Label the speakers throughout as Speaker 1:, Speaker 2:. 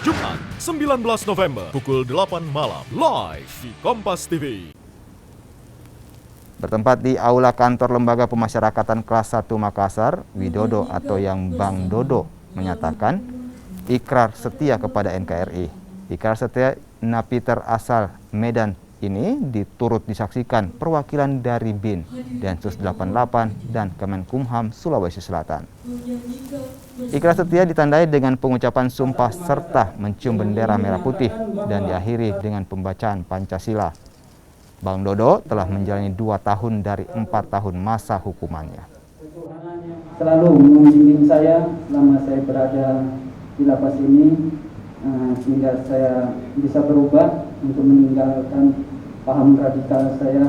Speaker 1: Jumat 19 November pukul 8 malam live di Kompas TV.
Speaker 2: Bertempat di Aula Kantor Lembaga Pemasyarakatan Kelas 1 Makassar, Widodo atau yang Bang Dodo menyatakan ikrar setia kepada NKRI. Ikrar setia napiter asal Medan ini diturut disaksikan perwakilan dari BIN, Densus 88 dan Kemenkumham Sulawesi Selatan. Ikrar setia ditandai dengan pengucapan sumpah serta mencium bendera merah putih dan diakhiri dengan pembacaan Pancasila. Bang Dodo telah menjalani 2 tahun dari 4 tahun masa hukumannya.
Speaker 3: Selalu membimbing saya selama saya berada di lapas ini, sehingga saya bisa berubah untuk meninggalkan paham radikal saya.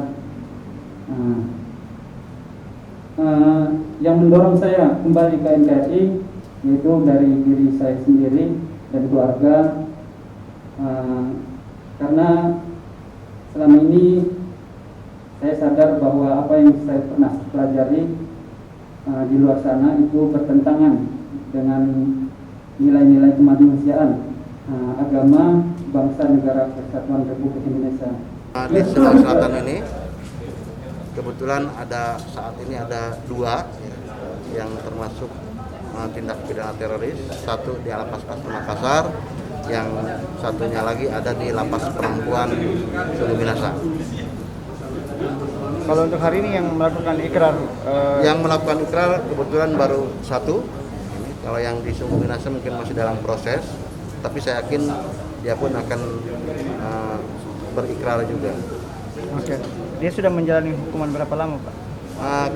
Speaker 3: Yang mendorong saya kembali ke NKRI yaitu dari diri saya sendiri dan keluarga, karena selama ini saya sadar bahwa apa yang saya pernah pelajari di luar sana itu bertentangan dengan nilai-nilai kemanusiaan, agama, bangsa, negara kesatuan Republik Indonesia.
Speaker 4: Di Sulawesi Selatan ini kebetulan saat ini ada 2 yang termasuk tindak pidana teroris, satu di Lapas Kelas 1 Makassar, yang satunya lagi ada di Lapas Perempuan Sulu Minasa.
Speaker 5: Kalau untuk hari ini yang melakukan ikrar,
Speaker 4: yang melakukan ikrar kebetulan baru 1. Kalau yang di Sulu Minasa mungkin masih dalam proses, tapi saya yakin dia pun akan berikrar juga.
Speaker 5: Oke. Dia sudah menjalani hukuman berapa lama, Pak?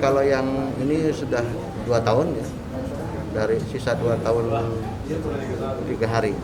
Speaker 4: Kalau yang ini sudah 2 tahun ya, dari sisa 2 tahun 3 hari.